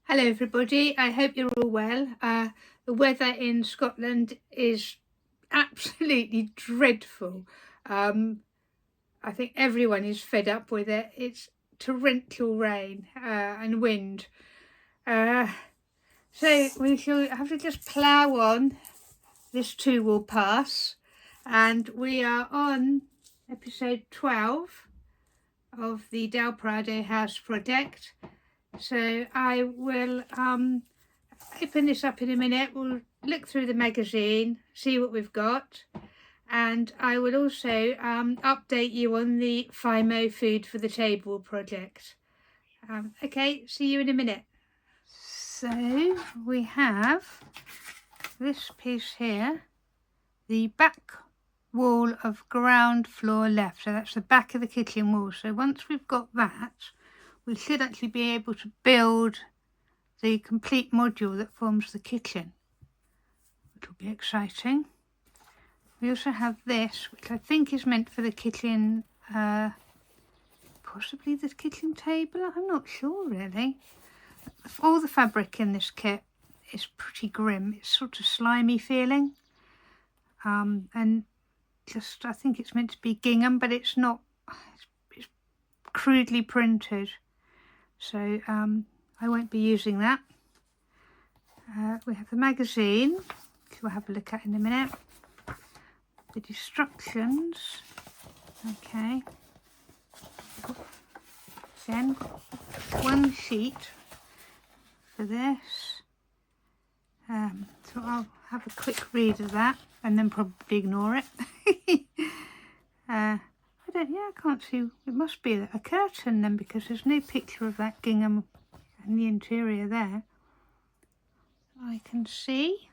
Hello everybody, I hope you're all well. The weather in Scotland is absolutely dreadful. I think everyone is fed up with it. It's torrential rain and wind. So we shall have to just plough on. This too will pass. And we are on episode 12 of the Prado House project. So I will open this up in a minute. We'll look through the magazine, see what we've got, and I will also update you on the fimo food for the table project. Okay, see you in a minute. So we have this piece here, the back wall of ground floor left. So that's the back of the kitchen wall. So once we've got that, we should actually be able to build the complete module that forms the kitchen, which will be exciting. We also have this, which I think is meant for the kitchen, possibly the kitchen table, I'm not sure really. All the fabric in this kit is pretty grim. It's sort of slimy feeling, and just I think it's meant to be gingham, but it's not. It's crudely printed, so I won't be using that. We have the magazine, which we'll have a look at in a minute. The instructions. Okay. Then one sheet for this. So I'll have a quick read of that and then probably ignore it. I can't see. It must be a curtain then, because there's no picture of that gingham in the interior there. I can see.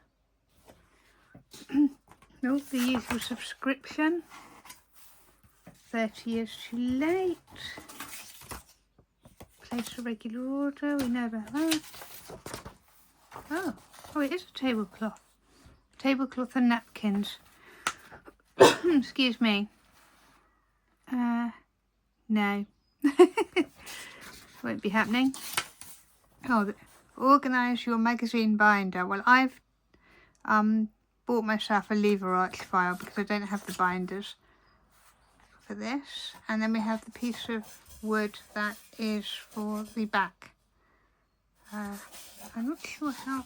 Oh, the usual subscription. 30 years too late. Place a regular order. We know about that. Oh, it is a tablecloth. Tablecloth and napkins. Excuse me. No. Won't be happening. Oh, organise your magazine binder. Well, I've bought myself a lever arch file because I don't have the binders for this. And then we have the piece of wood that is for the back. I'm not sure how.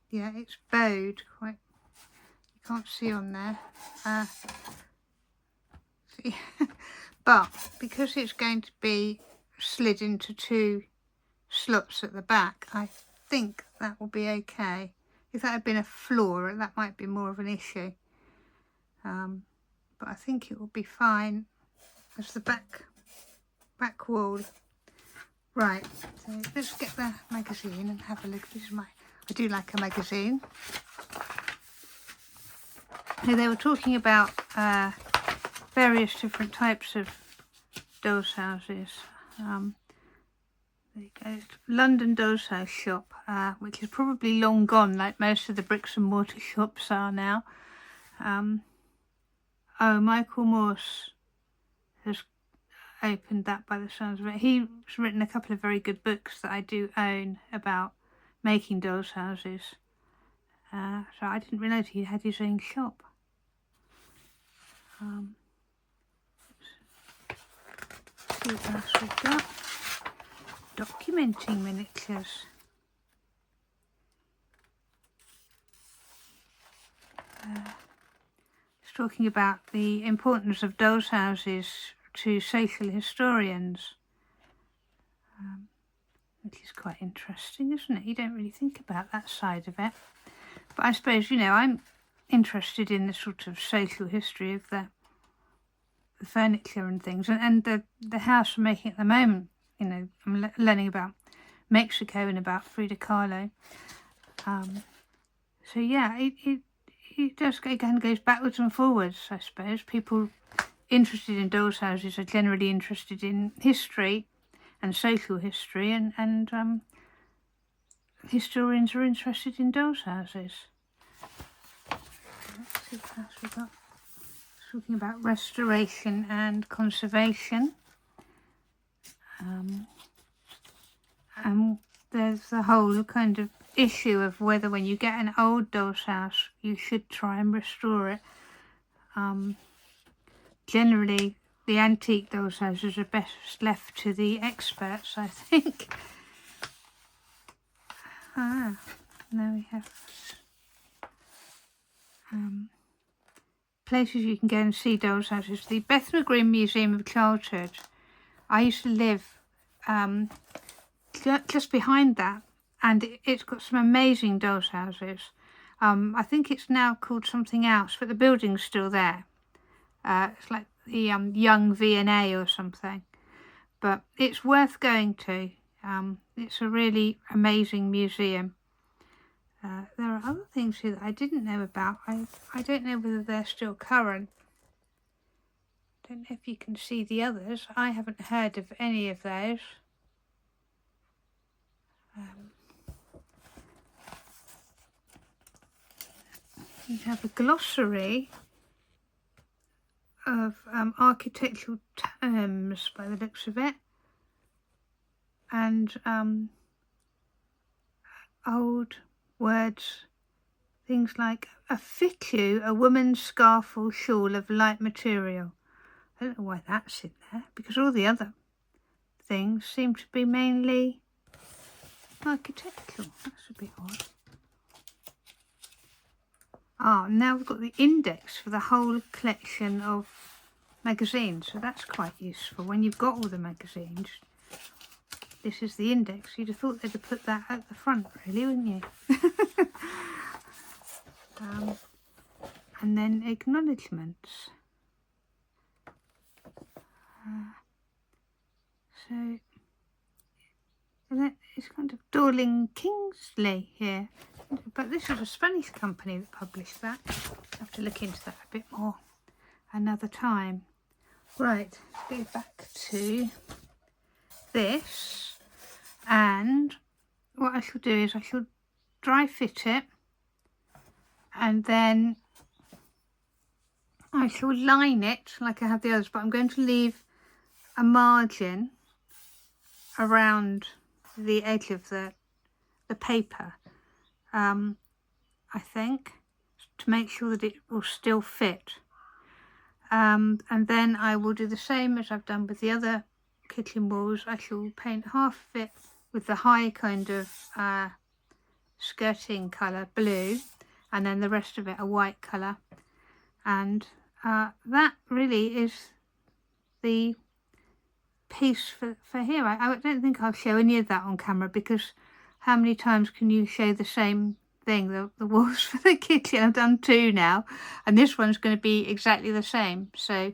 Yeah, it's bowed quite. You can't see on there. But because it's going to be slid into two slots at the back, I think that will be okay. If that had been a floor, that might be more of an issue. But I think it will be fine as the back wall. Right, so let's get the magazine and have a look. I do like a magazine. So they were talking about various different types of dolls houses. There you go. London Dolls House shop, which is probably long gone, like most of the bricks and mortar shops are now. Michael Morse has opened that by the sounds of it. He's written a couple of very good books that I do own about making dolls houses. So I didn't realise he had his own shop. See what else we've got. Documenting miniatures. It's talking about the importance of dolls houses to social historians, which is quite interesting, isn't it? You don't really think about that side of it. But I suppose, I'm interested in the sort of social history of the furniture and things, and the house we're making at the moment. I'm learning about Mexico and about Frida Kahlo. So yeah, it does again goes backwards and forwards. I suppose people interested in dolls houses are generally interested in history and social history, and historians are interested in dolls houses. Let's see what else we've got. Talking about restoration and conservation. And there's the whole kind of issue of whether when you get an old doll's house you should try and restore it. Generally the antique doll's houses are best left to the experts, I think. Now we have places you can go and see doll's houses. The Bethnal Green Museum of Childhood. I used to live just behind that, and it's got some amazing doll's houses. I think it's now called something else, but the building's still there. It's like the Young V&A or something, but it's worth going to. It's a really amazing museum. There are other things here that I didn't know about. I don't know whether they're still current. Don't know if you can see the others. I haven't heard of any of those. You have a glossary of architectural terms by the looks of it, and old words, things like a fichu, a woman's scarf or shawl of light material. I don't know why that's in there, because all the other things seem to be mainly architectural. That's a bit odd. Now we've got the index for the whole collection of magazines, so that's quite useful. When you've got all the magazines, this is the index. You'd have thought they'd have put that at the front, really, wouldn't you? And then acknowledgements. So that is kind of Dorling Kingsley here, but this is a Spanish company that published that. I'll have to look into that a bit more another time. Right, let's go back to this, and what I shall do is I shall dry fit it, and then I shall line it like I have the others, but I'm going to leave a margin around the edge of the paper, I think, to make sure that it will still fit. And then I will do the same as I've done with the other kitchen walls. I shall paint half of it with the high kind of skirting colour, blue, and then the rest of it a white colour. And that really is the piece for here. I don't think I'll show any of that on camera, because how many times can you show the same thing, the walls for the kitchen? I've done 2 now, and this one's going to be exactly the same. So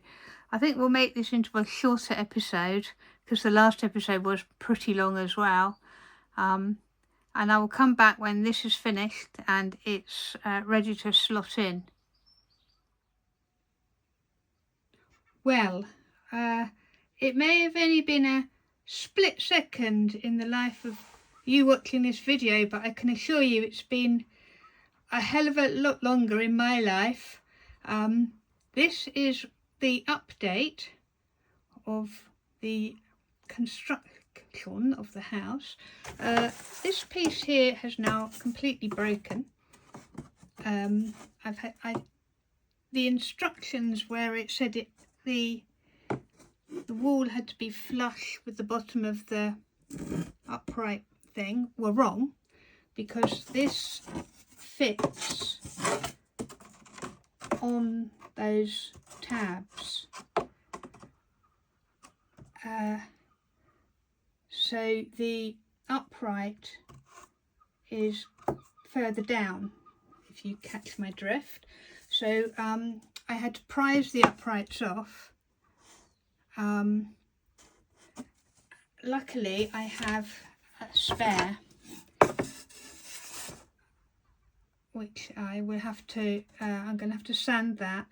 I think we'll make this into a shorter episode, because the last episode was pretty long as well. And I will come back when this is finished and it's ready to slot in. Well, it may have only been a split second in the life of you watching this video, but I can assure you it's been a hell of a lot longer in my life. This is the update of the construction of the house. This piece here has now completely broken. The instructions where it said the wall had to be flush with the bottom of the upright thing were wrong, because this fits on those tabs. So the upright is further down, if you catch my drift. So I had to prise the uprights off. Luckily I have a spare, which I will have to, I'm going to have to sand that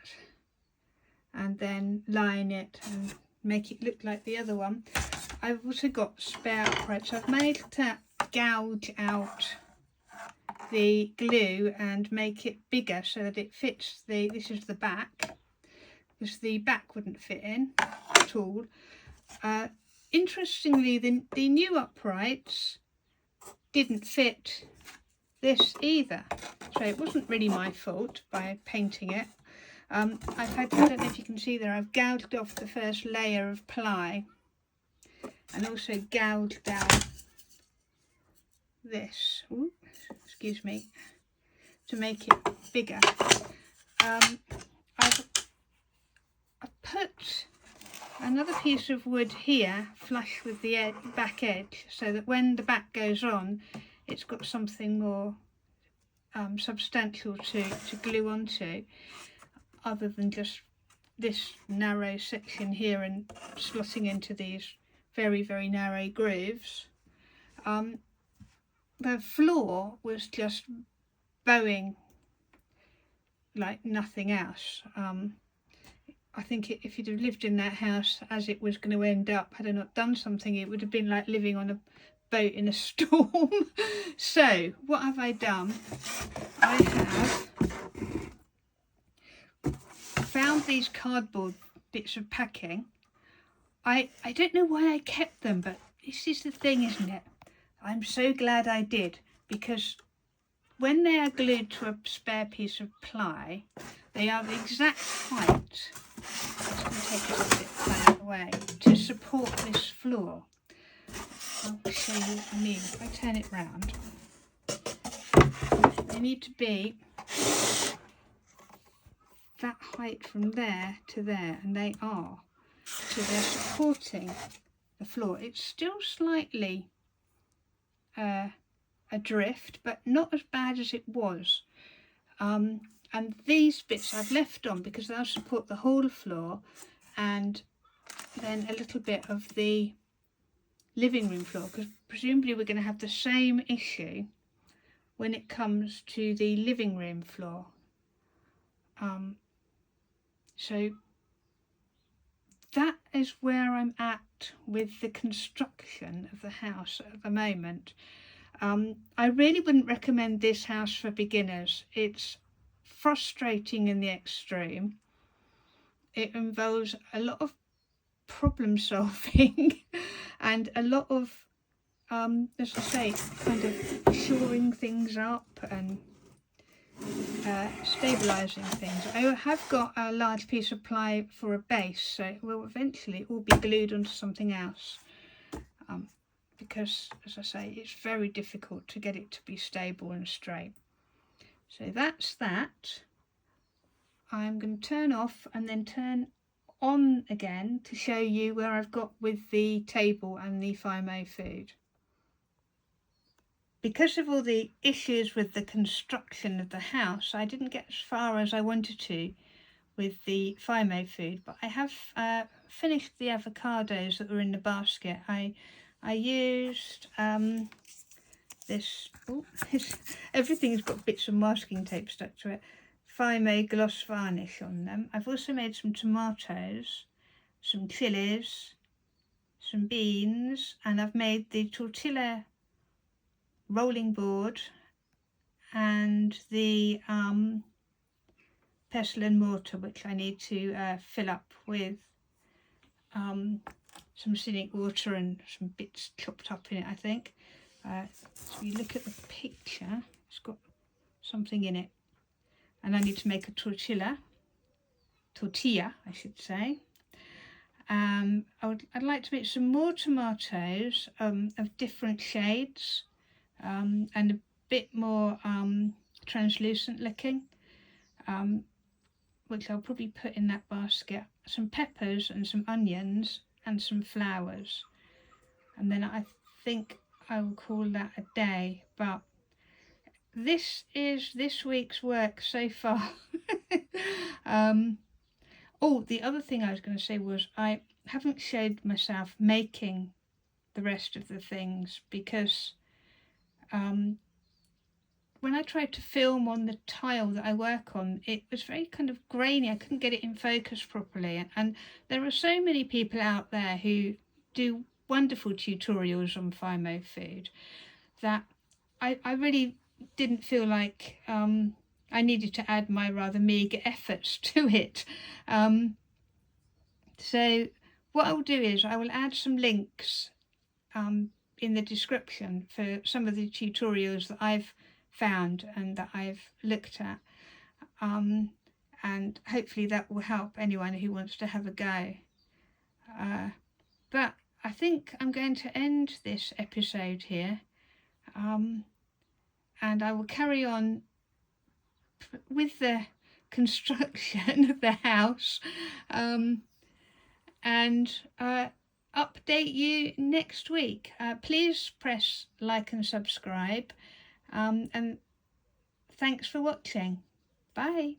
and then line it and make it look like the other one. I've also got spare uprights. I've managed to gouge out the glue and make it bigger so that it fits this is the back, because the back wouldn't fit in at all. Interestingly, the new uprights didn't fit this either. So it wasn't really my fault by painting it. I don't know if you can see there, I've gouged off the first layer of ply and also gouged out this, ooh, excuse me, to make it bigger. I've put another piece of wood here flush with the back edge so that when the back goes on, it's got something more substantial to glue onto, other than just this narrow section here and slotting into these very, very narrow grooves. The floor was just bowing like nothing else. I think if you'd have lived in that house as it was going to end up, had I not done something, it would have been like living on a boat in a storm. So what have I done? I have found these cardboard bits of packing. I don't know why I kept them, but this is the thing, isn't it? I'm so glad I did, because when they are glued to a spare piece of ply, they are the exact height, I'm just going to take this a bit out of the way, to support this floor. I'll show you what I mean. If I turn it round, they need to be that height from there to there, and they are. So they're supporting the floor. It's still slightly adrift, but not as bad as it was. And these bits I've left on because they'll support the whole floor, and then a little bit of the living room floor, because presumably we're going to have the same issue when it comes to the living room floor. So that is where I'm at with the construction of the house at the moment. I really wouldn't recommend this house for beginners. It's frustrating in the extreme. It involves a lot of problem solving and a lot of, as I say, kind of shoring things up and stabilising things. I have got a large piece of ply for a base, so it will eventually all be glued onto something else, because, as I say, it's very difficult to get it to be stable and straight. So that's that. I'm going to turn off and then turn on again to show you where I've got with the table and the fimo food. Because of all the issues with the construction of the house, I didn't get as far as I wanted to with the fimo food, but I have finished the avocados that were in the basket. I used this, everything's got bits of masking tape stuck to it, fimo gloss varnish on them. I've also made some tomatoes, some chilies, some beans, and I've made the tortilla rolling board and the pestle and mortar, which I need to fill up with some scenic water and some bits chopped up in it, I think. So you look at the picture, it's got something in it. And I need to make a tortilla, I should say. I'd like to make some more tomatoes of different shades, and a bit more translucent looking, which I'll probably put in that basket. Some peppers and some onions and some flowers, and then I think I will call that a day. But this is this week's work so far. Oh, the other thing I was going to say was I haven't showed myself making the rest of the things, because when I tried to film on the tile that I work on, it was very kind of grainy. I couldn't get it in focus properly. And there are so many people out there who do wonderful tutorials on fimo food that I really didn't feel like I needed to add my rather meagre efforts to it. So what I'll do is I will add some links in the description for some of the tutorials that I've found and that I've looked at, and hopefully that will help anyone who wants to have a go. But I think I'm going to end this episode here, and I will carry on with the construction of the house, and update you next week. Please press like and subscribe, and thanks for watching. Bye.